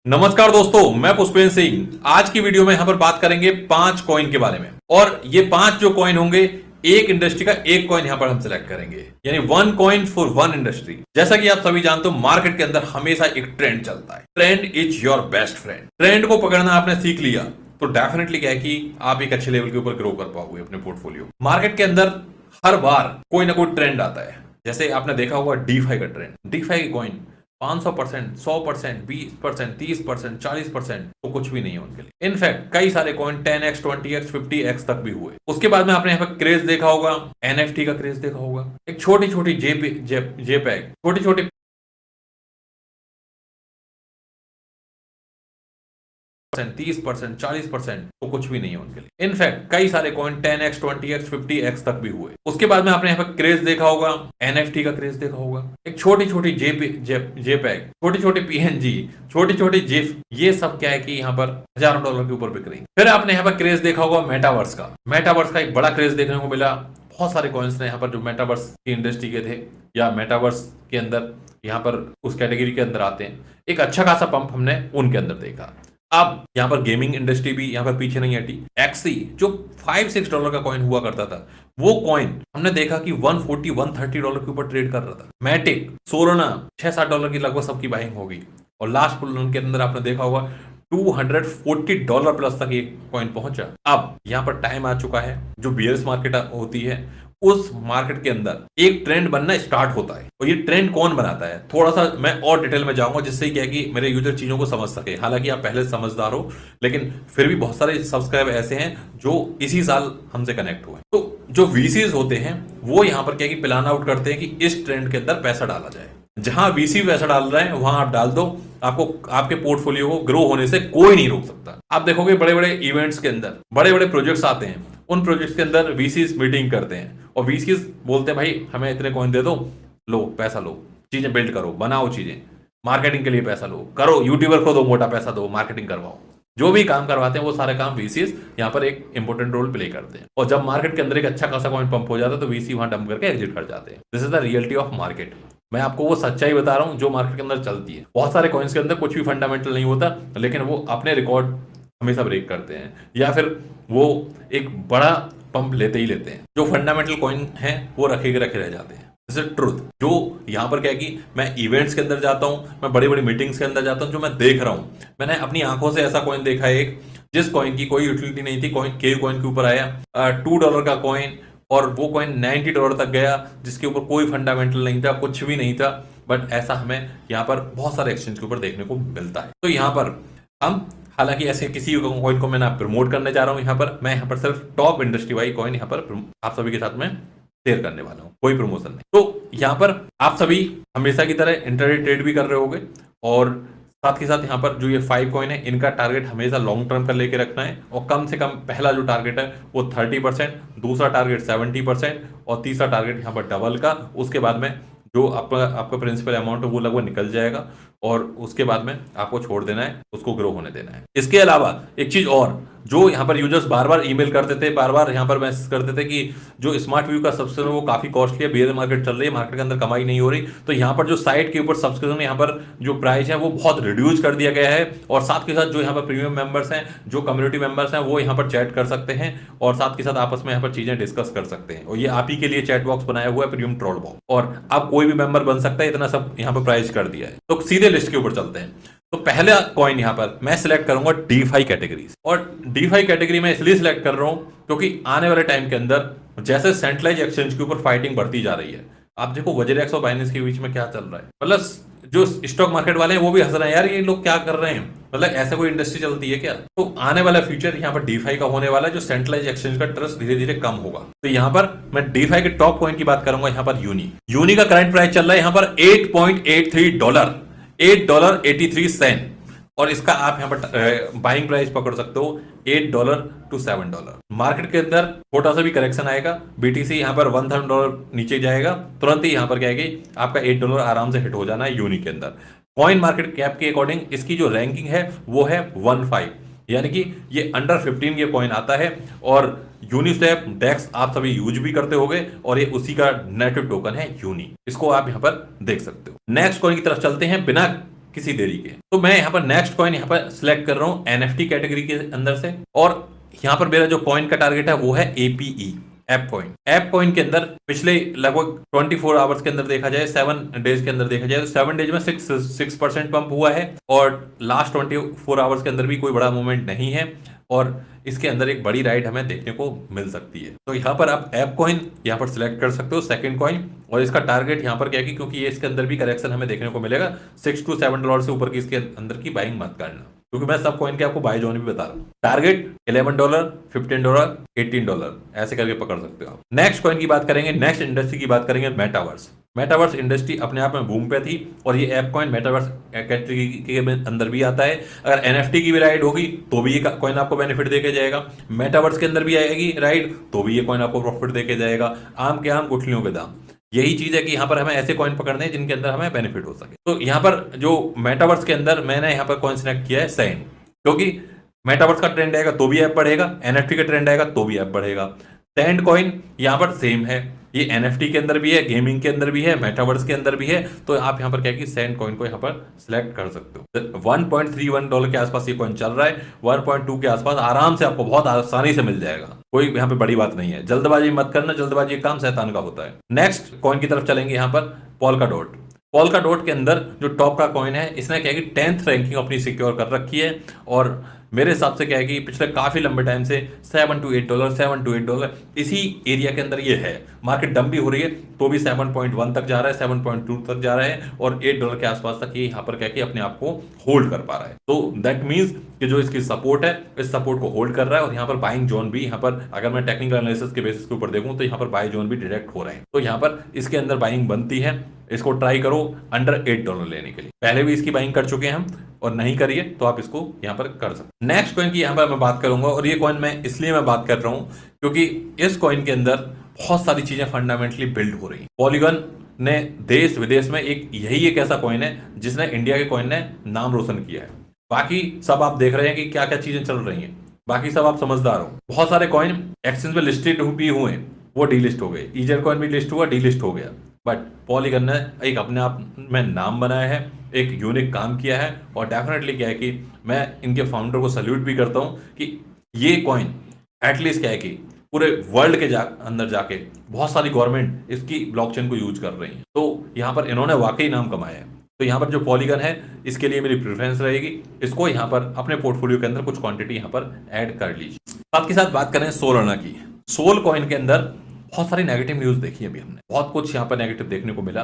नमस्कार दोस्तों, मैं पुष्पेंद्र सिंह। आज की वीडियो में यहाँ पर बात करेंगे 5 कॉइन के बारे में। और ये 5 जो कॉइन होंगे, एक इंडस्ट्री का एक कॉइन यहाँ पर हम सिलेक्ट करेंगे, यानी 1 कॉइन फॉर 1 इंडस्ट्री। जैसा कि आप सभी जानते हो, मार्केट के अंदर हमेशा एक ट्रेंड चलता है। Trend is your best friend. Trend को पकड़ना आपने सीख लिया तो डेफिनेटली क्या है कि आप एक अच्छे लेवल के ऊपर ग्रो कर पाओगे अपने पोर्टफोलियो। मार्केट के अंदर हर बार कोई ना कोई ट्रेंड आता है। जैसे आपने देखा होगा डीफाई का ट्रेंड, डीफाई की कॉइन 500%, 100%, 20%, 30%, 40% तो कुछ भी नहीं है उनके लिए। इनफैक्ट कई सारे कॉइन 10x, 20x, 50x तक भी हुए। उसके बाद में आपने यहाँ पर क्रेज देखा होगा, एनएफटी का क्रेज देखा होगा। एक छोटी छोटी जेपैग, छोटी छोटी 30%, 40% तो कुछ भी नहीं है उनके लिए। इनफैक्ट कई सारे कॉइन 10x, 20x, 50x तक भी हुए। उसके बाद में आपने यहाँ पर क्रेज देखा होगा, एनएफटी का क्रेज देखा होगा। एक छोटी छोटी जेपैग, छोटी छोटी पीएनजी, छोटी छोटी जिफ, ये सब क्या है कि यहाँ पर हजारों डॉलर के ऊपर बिक रही। फिर आपने यहाँ पर क्रेज देखा होगा मेटावर्स का। मेटावर्स का एक बड़ा क्रेज देखने को मिला। बहुत सारे कॉइन्स ने यहाँ पर जो मेटावर्स की इंडस्ट्री के थे या मेटावर्स के अंदर यहाँ पर उस कैटेगरी के अंदर आते हैं, एक अच्छा खासा पंप हमने उनके अंदर देखा। अब यहाँ पर गेमिंग इंडस्ट्री भी यहाँ पर पीछे नहीं हटी। एक्सी जो $5-6 का कॉइन हुआ करता था, वो कॉइन हमने देखा कि $140-130 के ऊपर ट्रेड कर रहा था। मैटिक, सोलोना $6-7 की लगभग सबकी बाइंग होगी। और लास्ट पुल के अंदर आपने देखा होगा $240 प्लस तक ये कॉइन पहुंचा। अब यहाँ पर टाइम आ चुका है, जो बियर्स मार्केट होती है उस मार्केट के अंदर एक ट्रेंड बनना स्टार्ट होता है। और ये ट्रेंड कौन बनाता है, थोड़ा सा मैं और डिटेल में जाऊंगा, जिससे क्या है कि मेरे यूजर चीजों को समझ सके। हालांकि आप पहले समझदार हो, लेकिन फिर भी बहुत सारे सब्सक्राइबर ऐसे हैं जो इसी साल हमसे कनेक्ट हुए। तो जो वीसीज होते हैं वो यहाँ पर क्या है कि प्लान आउट करते हैं कि इस ट्रेंड के अंदर पैसा डाला जाए। जहां वीसी पैसा डाल रहे हैं वहां आप डाल दो, आपको आपके पोर्टफोलियो को ग्रो होने से कोई नहीं रोक सकता। आप देखोगे बड़े बड़े इवेंट्स के अंदर बड़े बड़े प्रोजेक्ट्स आते हैं, उन प्रोजेक्ट्स के अंदर वीसीज मीटिंग करते हैं और वीसीज बोलते हैं भाई हमें इतने कॉइन दे दो, लो पैसा लो, चीजें बिल्ड करो, बनाओ चीजें, मार्केटिंग के लिए पैसा लो, करो, यूट्यूबर को दो मोटा पैसा दो, मार्केटिंग करवाओ। जो भी काम करवाते हैं वो सारे काम वीसीज यहाँ पर एक इंपॉर्टेंट रोल प्ले करते हैं। और जब मार्केट के अंदर एक अच्छा खासा कॉइन पंप हो जाता है तो वीसी वहां डंप करके एग्जिट कर जाते हैं। This is the reality of market. मैं आपको वो सच्चाई बता रहा हूं जो मार्केट के अंदर चलती है। बहुत सारे कॉइन्स के अंदर कुछ भी फंडामेंटल नहीं होता, लेकिन वो अपने रिकॉर्ड हमेशा ब्रेक करते हैं या फिर वो एक बड़ा पंप लेते ही लेते हैं। जो फंडामेंटल कॉइन है वो रखे के रखे रह जाते हैं। This is truth. जो यहाँ पर क्या है कि मैं इवेंट्स के अंदर जाता हूँ, मैं बड़ी बड़ी मीटिंग्स के अंदर जाता हूँ, जो मैं देख रहा हूँ, मैंने अपनी आंखों से ऐसा कॉइन देखा है एक, जिस कॉइन की कोई यूटिलिटी नहीं थी, कॉइन के कॉइन के ऊपर आया $2 का कॉइन और वो कॉइन $90 तक गया, जिसके ऊपर कोई फंडामेंटल नहीं था, कुछ भी नहीं था। बट ऐसा हमें यहाँ पर बहुत सारे एक्सचेंज के ऊपर देखने को मिलता है। तो यहाँ पर हम, हालांकि ऐसे किसी कॉइन को मैं ना प्रमोट करने जा रहा हूँ, यहाँ पर मैं यहाँ पर सिर्फ टॉप इंडस्ट्री वाइज कॉइन यहाँ पर आप सभी के साथ में शेयर करने वाला हूँ, कोई प्रमोशन नहीं। तो यहाँ पर आप सभी हमेशा की तरह इंटरडे ट्रेड भी कर रहे होंगे और साथ के साथ यहाँ पर जो ये 5 कॉइन है, इनका टारगेट हमेशा लॉन्ग टर्म का लेके रखना है। और कम से कम पहला जो टारगेट है वो 30%, दूसरा टारगेट 70% और तीसरा टारगेट यहाँ पर डबल का। उसके बाद में जो आपका प्रिंसिपल अमाउंट है वो लगभग निकल जाएगा और उसके बाद में आपको छोड़ देना है, उसको ग्रो होने देना है। इसके अलावा एक चीज और, जो यहाँ पर यूजर्स बार बार ईमेल करते थे, बार बार यहाँ पर मैसेज करते थे कि जो स्मार्ट व्यू का सब्सक्रिप्शन वो काफी कॉस्टली है, बेयर मार्केट चल रही है, मार्केट के अंदर कमाई नहीं हो रही। तो यहाँ पर जो साइट के ऊपर सब्सक्रिप्शन यहाँ पर जो प्राइस है वो बहुत रिड्यूस कर दिया गया है। और साथ के साथ जो यहाँ पर प्रीमियम मेंबर्स हैं, जो कम्युनिटी मेंबर्स हैं, वो यहाँ पर चैट कर सकते हैं और साथ के साथ आपस में यहाँ पर चीजें डिस्कस कर सकते हैं। और ये आप ही के लिए चैट बॉक्स बनाया हुआ है, प्रीमियम ट्रोल बॉक्स, और अब कोई भी मेंबर बन सकता है। इतना सब यहाँ पर प्राइस कर दिया है। तो सीधे लिस्ट के ऊपर चलते हैं। तो पहला कॉइन यहाँ पर मैं सिलेक्ट करूंगा डीफाई कैटेगरीज। और डीफाई कैटेगरी में इसलिए सिलेक्ट कर रहा हूं क्योंकि आने वाले टाइम के अंदर जैसे सेंट्रलाइज एक्सचेंज के ऊपर फाइटिंग बढ़ती जा रही है, आप देखो वजरेक्स और बाइनेंस के बीच में क्या चल रहा है। प्लस जो स्टॉक मार्केट वाले हैं वो भी हंस रहे हैं, यार ये लोग क्या कर रहे हैं, मतलब ऐसा कोई इंडस्ट्री चलती है क्या। तो आने वाला फ्यूचर यहाँ पर डीफाई का होने वाला है, जो सेंट्रलाइज एक्सचेंज का ट्रस्ट धीरे धीरे कम होगा। तो यहाँ पर मैं डीफाई के टॉप कॉइन की बात करूंगा। यहाँ पर यूनी का करंट प्राइस चल रहा है यहाँ पर $8.83, $8.83। और इसका आप यहाँ पर बाइंग प्राइस पकड़ सकते हो $8 to $7। मार्केट के अंदर छोटा सा भी करेक्शन आएगा, बीटीसी यहाँ पर $1,000 नीचे जाएगा, तुरंत ही यहाँ पर क्या है कि आपका $8 आराम से हिट हो जाना है यूनी के अंदर। कॉइन मार्केट कैप के अकॉर्डिंग इसकी जो रैंकिंग है वो है 15, यानी कि ये अंडर 15 ये कॉइन आता है। और यूनिस्वैप डेक्स आप सभी यूज भी करते होंगे और ये उसी का नेटिव टोकन है यूनी, इसको आप यहाँ पर देख सकते हो। नेक्स्ट कॉइन की तरफ चलते हैं। बिना किसी देरी के। तो मैं यहाँ पर नेक्स्ट कॉइन यहाँ पर सिलेक्ट कर रहा हूँ NFT कैटेगरी के अंदर से, और यहाँ पर मेरा जो कॉइन का टारगेट है वो है APE, app coin. App coin के अंदर पिछले लगभग 24 आवर्स के अंदर देखा जाए, 7 डेज के अंदर देखा जाए, तो 7 डेज में 6% पंप हुआ है, और लास्ट 24 आवर्स के अंदर भी कोई बड़ा मूवमेंट नहीं है, और इसके अंदर एक बड़ी राइड हमें देखने को मिल सकती है। तो यहाँ पर आप ऐप कॉइन यहाँ पर सिलेक्ट कर सकते हो, सेकंड कॉइन, और इसका टारगेट यहाँ पर क्या है, क्योंकि ये इसके अंदर भी करेक्शन हमें देखने को मिलेगा, $6 to $7 से ऊपर की इसके अंदर की बाइंग मत करना, क्योंकि मैं सब कॉइन के आपको बाय जोन भी बता रहा हूँ। टारगेट $11, $15, $18 ऐसे करके पकड़ सकते हो आप। नेक्स्ट कॉइन की बात करेंगे, नेक्स्ट इंडस्ट्री की बात करेंगे, मेटावर्स। मेटावर्स इंडस्ट्री अपने आप में बूम पे थी, और ये ऐप कॉइन मेटावर्स कैटेगरी के अंदर भी आता है। अगर NFT की भी राइड होगी तो भी ये कॉइन आपको बेनिफिट देके जाएगा, मेटावर्स के अंदर भी आएगी राइड तो भी ये कॉइन आपको प्रॉफिट देके जाएगा। आम के आम गुठलियों के दाम, यही चीज है कि यहाँ पर हमें ऐसे कॉइन पकड़ने हैं जिनके अंदर हमें बेनिफिट हो सके। तो यहाँ पर जो मेटावर्स के अंदर मैंने यहाँ पर कॉइन सिलेक्ट किया है सैंड, क्योंकि मेटावर्स का ट्रेंड आएगा तो भी ऐप बढ़ेगा, NFT का ट्रेंड आएगा तो भी ऐप बढ़ेगा। सैंड कॉइन यहाँ पर सेम है, ये NFT के अंदर भी है, गेमिंग के अंदर भी है, मेटावर्स के अंदर भी है, तो आप यहाँ पर क्या कि सैंड कॉइन को यहाँ पर सिलेक्ट कर सकते हो। $1.31 के आसपास ये कॉइन चल रहा है, 1.2 के आसपास आराम से आपको बहुत आसानी से मिल जाएगा, कोई यहाँ पे बड़ी बात नहीं है। जल्दबाजी मत करना, जल्दबाजी काम शैतान का होता है। नेक्स्ट कॉइन की तरफ चलेंगे, यहाँ पर पोल्काडॉट। पोल्काडॉट के अंदर जो टॉप का कॉइन है, इसने क्या है कि 10th रैंकिंग अपनी सिक्योर कर रखी है, और मेरे हिसाब से क्या है कि पिछले काफी लंबे टाइम से $7 to $8 इसी एरिया के अंदर ये है। मार्केट डंप भी हो रही है तो भी 7.1 तक जा रहा है, 7.2 तक जा रहा है, और $8 के आसपास तक ये यहाँ पर क्या कि अपने आप को होल्ड कर पा रहा है। तो दैट मीन्स कि जो इसकी सपोर्ट है, इस सपोर्ट को होल्ड कर रहा है, और यहाँ पर बाइंग जोन भी यहाँ पर अगर मैं टेक्निकल एनालिसिस के बेसिस के ऊपर देखूं तो यहाँ पर बाई जोन भी डायरेक्ट हो रहे हैं। तो यहाँ पर इसके अंदर बाइंग बनती है, इसको ट्राई करो अंडर $8 लेने के लिए। पहले भी इसकी बाइंग कर चुके हैं हम, और नहीं करिए तो आप इसको यहाँ पर कर सकते। नेक्स्ट कॉइन की यहाँ पर मैं बात करूंगा, और ये कॉइन मैं इसलिए मैं बात कर रहा हूँ क्योंकि इस कॉइन के अंदर बहुत सारी चीजें फंडामेंटली बिल्ड हो रही हैं। पॉलीगन ने देश विदेश में यही एक ऐसा कॉइन है जिसने इंडिया के कॉइन ने नाम रोशन किया है। बाकी सब आप देख रहे हैं कि क्या क्या चीजें चल रही हैं, बाकी सब आप समझदार हो। बहुत सारे कॉइन एक्सचेंज में लिस्टेड भी हुए, वो डीलिस्ट हो गए। ईजर कॉइन भी लिस्ट हुआ, डीलिस्ट हो गया, बट पॉलीगन ने एक अपने आप में नाम बनाया है, एक यूनिक काम किया है, और डेफिनेटली क्या है कि मैं इनके फाउंडर को सल्यूट भी करता हूं कि ये कॉइन एटलीस्ट क्या है कि पूरे वर्ल्ड के अंदर जाके बहुत सारी गवर्नमेंट इसकी ब्लॉकचेन को यूज कर रही है। तो यहाँ पर इन्होंने वाकई नाम कमाया है। तो यहाँ पर जो पॉलीगन है इसके लिए मेरी प्रेफरेंस रहेगी, इसको यहाँ पर अपने पोर्टफोलियो के अंदर कुछ क्वांटिटी यहाँ पर ऐड कर लीजिए। साथ के साथ बात करें सोलाना की। सोल कॉइन के अंदर बहुत सारी नेगेटिव न्यूज देखी अभी हमने, बहुत कुछ यहाँ पर नेगेटिव देखने को मिला।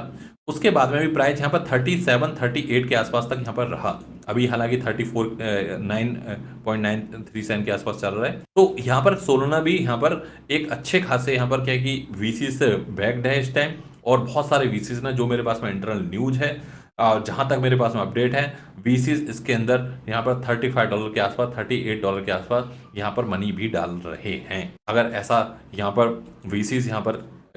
उसके बाद में भी प्राइस यहाँ पर 37-38 के आसपास तक यहाँ पर रहा। अभी हालांकि 9.93 सेंट के आसपास चल रहा है। तो यहाँ पर सोलाना भी यहाँ पर एक अच्छे खासे यहाँ पर क्या है कि VC से बैक्ड है इस टाइम, और बहुत सारे VCs ने, जो मेरे पास में इंटरनल न्यूज है, जहां तक मेरे पास में अपडेट है, VCs इसके अंदर यहाँ पर $35 के आसपास, $38 के आसपास यहाँ पर मनी भी डाल रहे हैं। अगर ऐसा यहाँ पर VCs यहाँ पर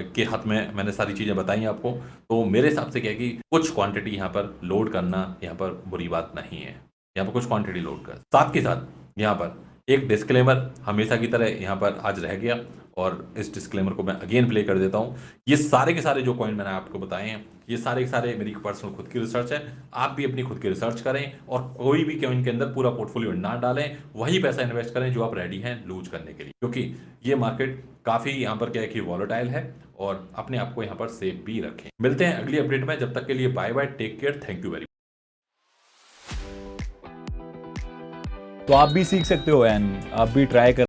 के हाथ में मैंने सारी चीजें बताई आपको, तो मेरे हिसाब से क्या है कि कुछ क्वांटिटी यहाँ पर लोड करना यहाँ पर बुरी बात नहीं है। यहाँ पर कुछ क्वांटिटी लोड कर, साथ के साथ यहाँ पर एक डिस्क्लेमर हमेशा की तरह यहाँ पर आज रह गया, और इस डिस्क्लेमर को मैं अगेन प्ले कर देता हूँ। ये सारे के सारे जो कॉइन मैंने आपको बताए हैं, ये सारे के सारे मेरी पर्सनल खुद की रिसर्च है। आप भी अपनी खुद की रिसर्च करें, और कोई भी कॉइन के अंदर पूरा पोर्टफोलियो ना डालें, वही पैसा इन्वेस्ट करें जो आप रेडी हैं लूज करने के लिए, क्योंकि ये मार्केट काफ़ी यहाँ पर क्या है कि वॉलेटाइल है, और अपने आप को यहाँ पर सेफ भी रखें। मिलते हैं अगली अपडेट में, जब तक के लिए bye bye, take care, thank you very much. तो आप भी सीख सकते हो एंड आप भी ट्राई कर